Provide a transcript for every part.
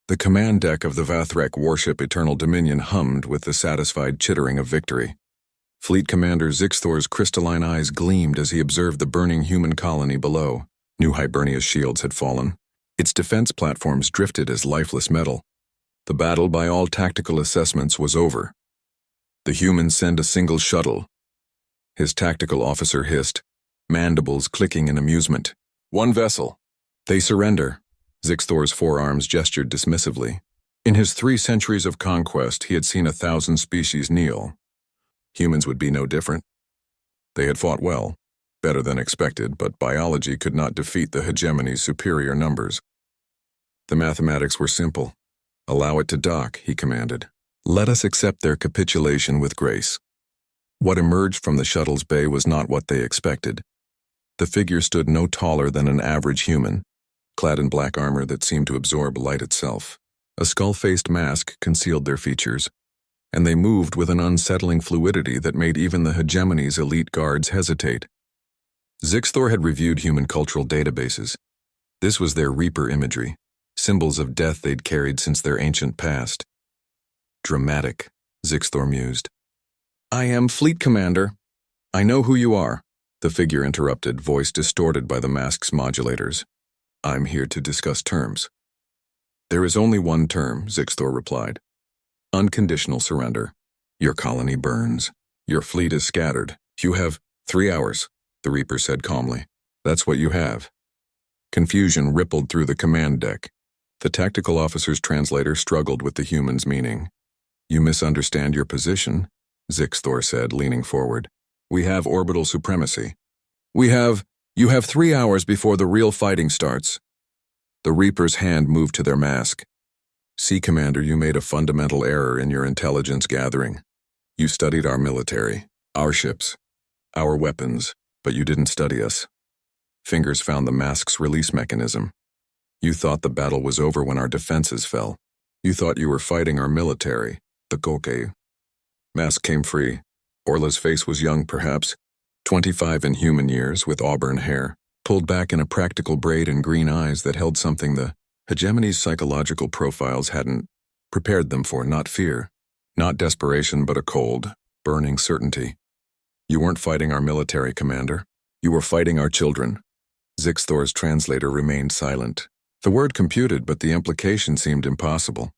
The command deck of the Vathrek warship Eternal Dominion hummed with the satisfied chittering of victory. Fleet Commander Zixthor's crystalline eyes gleamed as he observed the burning human colony below. New Hibernia's shields had fallen. Its defense platforms drifted as lifeless metal. The battle, by all tactical assessments, was over. The humans send a single shuttle. His tactical officer hissed, mandibles clicking in amusement. One vessel. They surrender. Zixthor's forearms gestured dismissively. In his 3 centuries of conquest, he had seen 1,000 species kneel. Humans would be no different. They had fought well, better than expected, but biology could not defeat the hegemony's superior numbers. The mathematics were simple. Allow it to dock, he commanded. Let us accept their capitulation with grace. What emerged from the shuttle's bay was not what they expected. The figure stood no taller than an average human, clad in black armor that seemed to absorb light itself. A skull-faced mask concealed their features, and they moved with an unsettling fluidity that made even the hegemony's elite guards hesitate. Zixthor had reviewed human cultural databases. This was their Reaper imagery, symbols of death they'd carried since their ancient past. Dramatic, Zixthor mused. I am Fleet Commander. I know who you are, the figure interrupted, voice distorted by the mask's modulators. I'm here to discuss terms. There is only one term, Zixthor replied. Unconditional surrender. Your colony burns. Your fleet is scattered. You have 3 hours, the Reaper said calmly. That's what you have. Confusion rippled through the command deck. The tactical officer's translator struggled with the human's meaning. You misunderstand your position, Zixthor said, leaning forward. We have orbital supremacy. You have 3 hours before the real fighting starts. The Reaper's hand moved to their mask. See, Commander, you made a fundamental error in your intelligence gathering. You studied our military, our ships, our weapons, but you didn't study us. Fingers found the mask's release mechanism. You thought the battle was over when our defenses fell. You thought you were fighting our military, the Koke. Mask came free. Orla's face was young, perhaps, 25 in human years, with auburn hair, pulled back in a practical braid and green eyes that held something the hegemony's psychological profiles hadn't prepared them for, not fear, not desperation, but a cold, burning certainty. You weren't fighting our military, Commander. You were fighting our children. Zixthor's translator remained silent. The word computed, but the implication seemed impossible.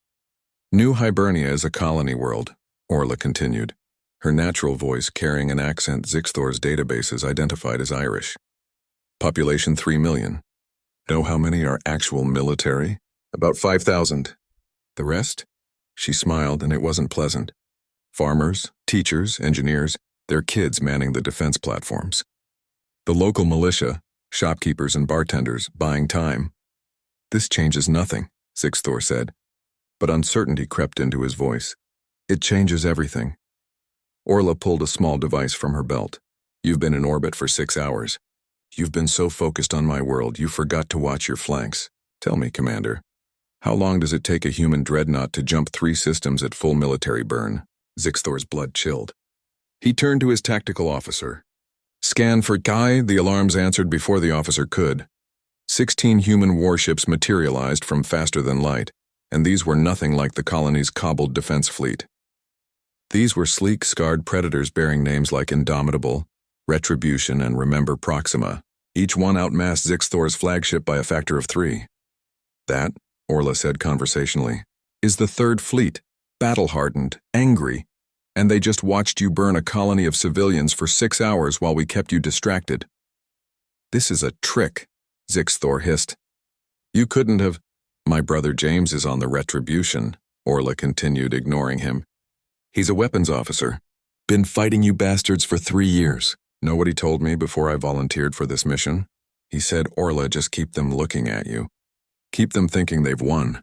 New Hibernia is a colony world, Orla continued, her natural voice carrying an accent Zixthor's databases identified as Irish. Population 3 million. Know how many are actual military? About 5,000. The rest? She smiled, and it wasn't pleasant. Farmers, teachers, engineers, their kids manning the defense platforms. The local militia, shopkeepers and bartenders, buying time. This changes nothing, Zixthor said, but uncertainty crept into his voice. It changes everything. Orla pulled a small device from her belt. You've been in orbit for 6 hours. You've been so focused on my world, you forgot to watch your flanks. Tell me, Commander, how long does it take a human dreadnought to jump 3 systems at full military burn? Zixthor's blood chilled. He turned to his tactical officer. Scan for Guy, the alarms answered before the officer could. 16 human warships materialized from faster than light, and these were nothing like the colony's cobbled defense fleet. These were sleek, scarred predators bearing names like Indomitable, Retribution, and Remember Proxima. Each one outmassed Zixthor's flagship by a factor of 3. That, Orla said conversationally, is the Third Fleet, battle-hardened, angry, and they just watched you burn a colony of civilians for 6 hours while we kept you distracted. This is a trick, Zixthor hissed. You couldn't have... My brother James is on the Retribution, Orla continued, ignoring him. He's a weapons officer. Been fighting you bastards for 3 years. Know what he told me before I volunteered for this mission? He said, Orla, just keep them looking at you. Keep them thinking they've won.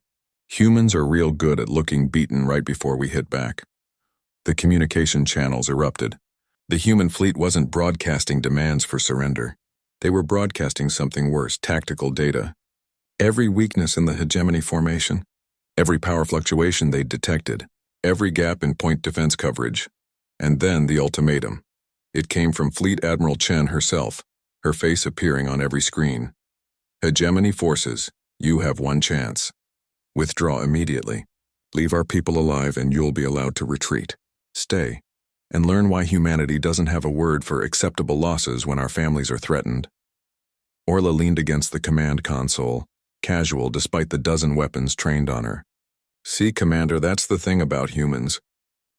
Humans are real good at looking beaten right before we hit back. The communication channels erupted. The human fleet wasn't broadcasting demands for surrender. They were broadcasting something worse, tactical data. Every weakness in the hegemony formation, every power fluctuation they'd detected, every gap in point defense coverage. And then the ultimatum. It came from Fleet Admiral Chen herself, her face appearing on every screen. Hegemony forces, you have one chance. Withdraw immediately. Leave our people alive and you'll be allowed to retreat. Stay, and learn why humanity doesn't have a word for acceptable losses when our families are threatened. Orla leaned against the command console, casual despite the dozen weapons trained on her. See, Commander, that's the thing about humans.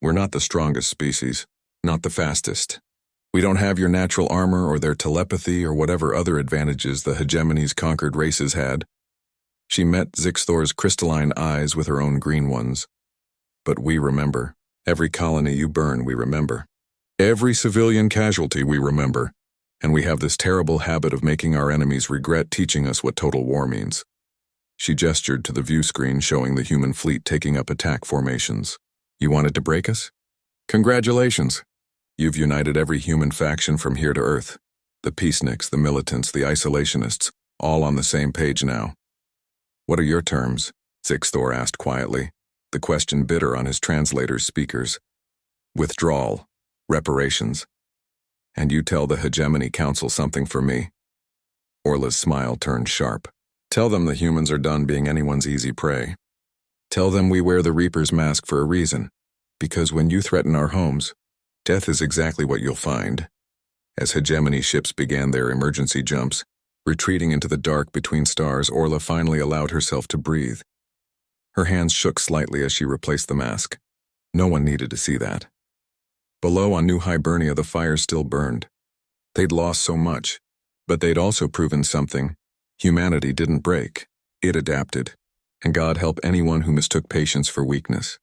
We're not the strongest species, not the fastest. We don't have your natural armor or their telepathy or whatever other advantages the hegemony's conquered races had. She met Zixthor's crystalline eyes with her own green ones. But we remember. Every colony you burn, we remember. Every civilian casualty, we remember. And we have this terrible habit of making our enemies regret teaching us what total war means. She gestured to the view screen showing the human fleet taking up attack formations. You wanted to break us? Congratulations. You've united every human faction from here to Earth. The peaceniks, the militants, the isolationists, all on the same page now. What are your terms? Zixthor asked quietly, the question bitter on his translator's speakers. Withdrawal. Reparations. And you tell the Hegemony Council something for me. Orla's smile turned sharp. Tell them the humans are done being anyone's easy prey. Tell them we wear the Reaper's mask for a reason, because when you threaten our homes, death is exactly what you'll find. As Hegemony ships began their emergency jumps, retreating into the dark between stars, Orla finally allowed herself to breathe. Her hands shook slightly as she replaced the mask. No one needed to see that. Below on New Hibernia, the fires still burned. They'd lost so much, but they'd also proven something. Humanity didn't break. It adapted. And God help anyone who mistook patience for weakness.